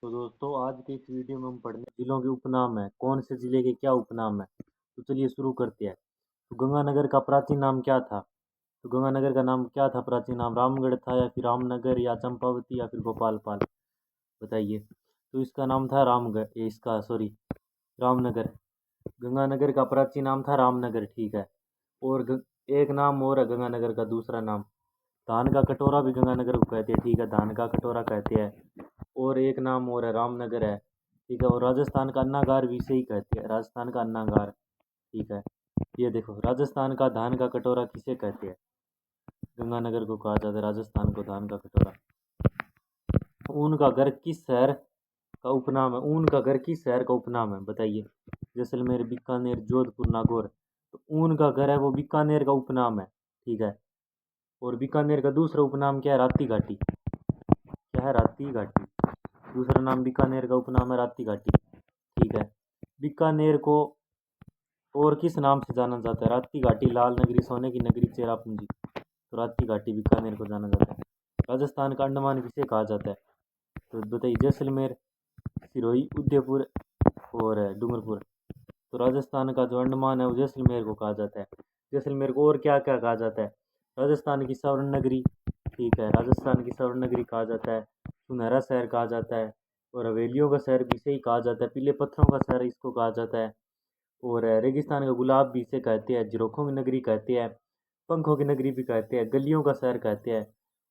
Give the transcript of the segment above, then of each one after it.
तो दोस्तों आज के इस वीडियो में हम पढ़ने जिलों के उपनाम है। कौन से जिले के क्या उपनाम है, तो चलिए शुरू करते हैं। तो गंगानगर का प्राचीन नाम क्या था? तो गंगानगर का नाम क्या था प्राचीन नाम? रामगढ़ था या फिर रामनगर या चंपावती या फिर गोपालपाल? बताइए। तो इसका नाम था रामगढ़, इसका सॉरी रामनगर। गंगानगर का प्राचीन नाम था रामनगर, ठीक है। और एक नाम और है गंगानगर का, दूसरा नाम धान का कटोरा भी गंगानगर को कहते हैं, ठीक है, धान का कटोरा कहते हैं। और एक नाम और है रामनगर है, ठीक है। और राजस्थान का अन्नागार भी इसे ही कहते हैं, राजस्थान का अन्नागार, ठीक है। ये देखो, राजस्थान का धान का कटोरा किसे कहते हैं? गंगानगर को कहा जाता है राजस्थान को धान का कटोरा। ऊन का घर किस शहर का उपनाम है? ऊन का घर किस शहर का उपनाम है, बताइए। जैसलमेर, बीकानेर, जोधपुर, नागौर। तो ऊन का घर है वो बीकानेर का उपनाम है, ठीक है। और बीकानेर का दूसरा उपनाम क्या है? राती घाटी। क्या है? राती घाटी। दूसरा नाम बीकानेर का उपनाम है राती घाटी, ठीक है। बीकानेर को और किस नाम से जाना जाता है? राती घाटी, लाल नगरी, सोने की नगरी, चेरापूंजी। तो राती घाटी बीकानेर को जाना जाता है। राजस्थान का अंडमान किसे कहा जाता है? तो बताइए। जैसलमेर, सिरोही, उदयपुर और डूंगरपुर। तो राजस्थान का जो अंडमान है वो जैसलमेर को कहा जाता है। जैसलमेर को और क्या क्या कहा जाता है? राजस्थान की स्वर्ण नगरी, ठीक है, राजस्थान की स्वर्ण नगरी कहा जाता है। सुनहरा शहर कहा जाता है। और हवेलियों का शहर भी इसे ही कहा जाता है। पीले पत्थरों का शहर इसको कहा जाता है। और रेगिस्तान का गुलाब भी इसे कहते हैं। झरोखों की नगरी कहते हैं। पंखों की नगरी भी कहते हैं। गलियों का शहर कहते हैं।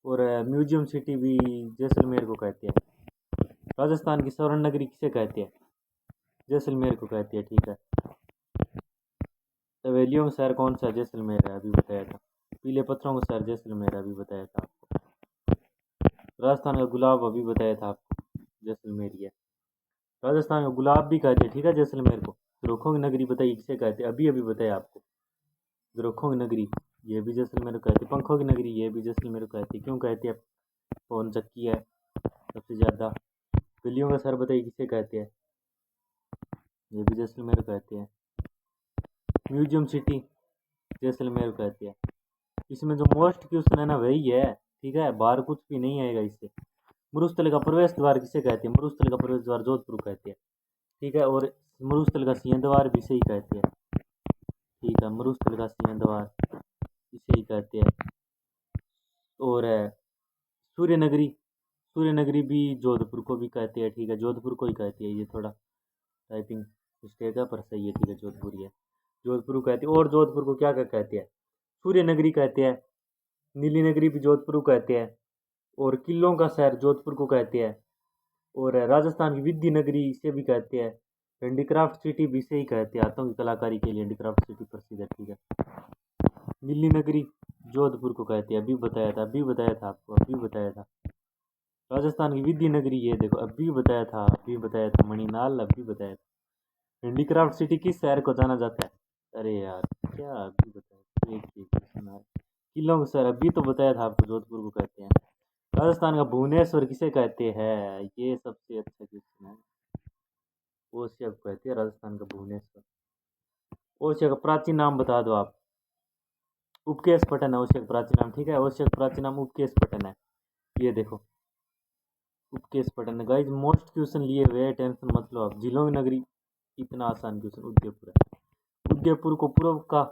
और म्यूजियम सिटी भी जैसलमेर को कहते हैं। राजस्थान की स्वर्ण नगरी किसे कहते हैं? जैसलमेर को कहती है, ठीक है। हवेलियों का शहर कौन सा है? जैसलमेर है, अभी बताया था। पीले पत्थरों का शहर जैसलमेर है, अभी बताया था आपको। राजस्थान का गुलाब अभी बताया था आपको, जैसलमेर ही है। राजस्थान का गुलाब भी कहते हैं, ठीक है, जैसलमेर को। झरोखों की नगरी बताइए किसे कहते हैं? अभी अभी बताया आपको। झरोखों की नगरी ये भी जैसलमेर को कहती है। पंखों की नगरी ये भी जैसलमेर को कहती है। क्यों कहती है? पवन चक्की है सबसे ज़्यादा। गलियों का शहर बताइए किसे कहते हैं? ये भी जैसलमेर को कहते हैं। म्यूजियम सिटी जैसलमेर को कहते हैं। इसमें जो मोस्ट क्वेश्चन है ना वही है, ठीक है, बाहर कुछ भी नहीं आएगा इससे। मरुस्थल का प्रवेश द्वार किसे कहते हैं? मरुस्थल का प्रवेश द्वार जोधपुर को कहते हैं, ठीक है। और मरुस्थल का सिंह द्वार भी इसे ही कहते हैं, ठीक है। मरुस्थल का सिंह द्वार इसे ही कहते हैं। और सूर्य नगरी, सूर्य नगरी भी जोधपुर को भी कहते हैं, ठीक है, जोधपुर को ही कहती है। ये थोड़ा टाइपिंग मिस्टेक है पर सही है, ठीक है, जोधपुर ही है। जोधपुर को कहती है। और जोधपुर को क्या क्या कहते हैं? सूर्य नगरी कहते हैं। नीली नगरी भी जोधपुर को कहते हैं। और किलों का शहर जोधपुर को कहते हैं। और राजस्थान की विद्या नगरी इसे भी कहते हैं। हैंडीक्राफ्ट सिटी भी इसे ही कहते हैं, हाथों की कलाकारी के लिए हैंडीक्राफ्ट सिटी प्रसिद्ध है, ठीक है। नीली नगरी जोधपुर को कहते हैं, अभी बताया था, अभी बताया था आपको, अभी बताया था। राजस्थान की विद्या नगरी ये देखो, अभी बताया था, अभी बताया था। मणिनाल अभी बताया था। हैंडीक्राफ्ट सिटी किस शहर को जाना जाता है? अरे यार, क्या अभी बताया? एक चीज सुना है। किलों का शहर अभी तो बताया था आपको, जोधपुर को कहते हैं। राजस्थान का भुवनेश्वर किसे कहते हैं? ये सबसे अच्छा क्वेश्चन है। ओसिया को कहते हैं राजस्थान का भुवनेश्वर। ओसिया का प्राचीन नाम बता दो आप। उपकेश पटन है ओसिया का प्राचीन नाम, ठीक है। ओसिया का प्राचीन नाम उपकेश पटन है, ये देखो, उपकेश पटन है। गाइस मोस्ट क्वेश्चन लिए हुए हैं, टेंशन मत लो आप। जिलों की नगरी, इतना आसान क्वेश्चन। उदयपुर है। उदयपुर को पूर्व का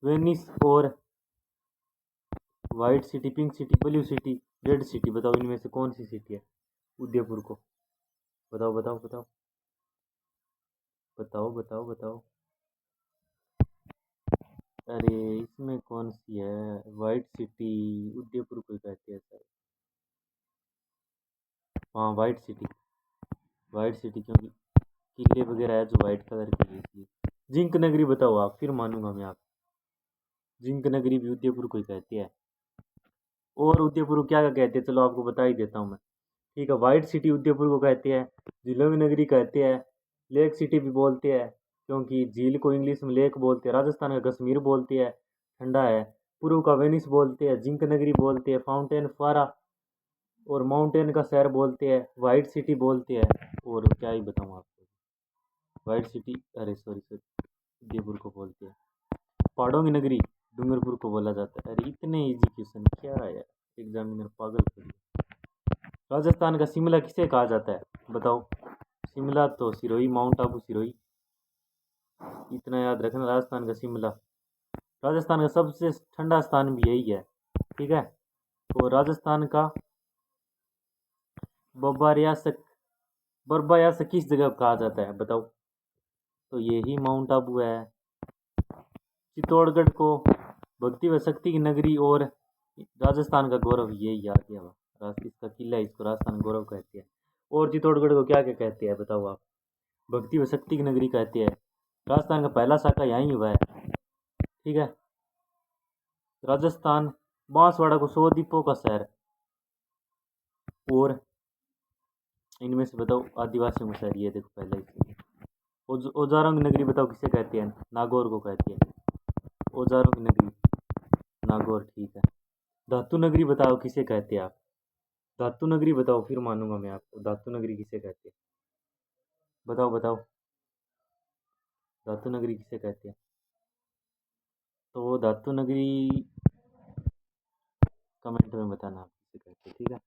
वेनिस और white city, pink city, blue city, red city, बताओ इनमें से कौन सी सिटी है उदयपुर को? बताओ बताओ बताओ बताओ बताओ बताओ। अरे इसमें कौन सी है? वाइट सिटी उदयपुर को ही कहती है सर। हाँ वाइट सिटी, वाइट सिटी, क्योंकि किले वगैरह है जो वाइट कलर के लिए, इसलिए। जिंक नगरी बताओ आप, फिर मानूंगा मैं आप। जिंक नगरी भी उदयपुर को ही कहती है। और उदयपुर को क्या क्या कहते हैं, चलो आपको बता ही देता हूँ मैं, ठीक है। वाइट सिटी उदयपुर को कहते हैं। झीलों की नगरी कहते हैं। लेक सिटी भी बोलते हैं, क्योंकि झील को इंग्लिश में लेक बोलते हैं। राजस्थान का कश्मीर बोलते हैं, ठंडा है। पूर्व का वेनिस बोलते हैं। जिंक नगरी बोलते हैं। फाउंटेन फुआरा और माउंटेन का शहर बोलते हैं। वाइट सिटी बोलते हैं। और क्या ही बताऊँ आपको। वाइट सिटी, अरे सॉरी सॉरी, उदयपुर को बोलते हैं। पहाड़ों की नगरी डूंगरपुर को बोला जाता है। अरे इतने इजी क्वेश्चन क्या है यार, एग्जामिनर पागल कर दिया। राजस्थान का शिमला किसे कहा जाता है, बताओ। शिमला तो सिरोही, माउंट आबू सिरोही, इतना याद रखना। राजस्थान का शिमला। राजस्थान का सबसे ठंडा स्थान भी यही है, ठीक है। तो राजस्थान का बर्बायास किस जगह कहा जाता है, बताओ। तो यही माउंट आबू है। चित्तौड़गढ़ को भक्ति व शक्ति की नगरी और राजस्थान का गौरव, यही याद है। इसका किला, इसको राजस्थान गौरव कहते हैं। और चित्तौड़गढ़ को क्या क्या कहते हैं, बताओ आप। भक्ति व शक्ति की नगरी कहते हैं। राजस्थान का पहला शाखा यहीं हुआ है, ठीक है। राजस्थान बांसवाड़ा को 100 द्वीपों का शहर, और इनमें से बताओ आदिवासियों का शहर, ये देखो पहले इसमें। औजारों की नगरी बताओ किसे कहते हैं, नागौर को कहते हैं। औजारों की नगरी नागौर, ठीक है। धातु नगरी बताओ किसे कहते हैं आप। धातु नगरी बताओ, फिर मानूंगा मैं आपको। धातु नगरी किसे कहते हैं, बताओ बताओ। धातु नगरी किसे कहते हैं। तो धातु नगरी कमेंट में बताना आप किसे कहते हैं, ठीक है।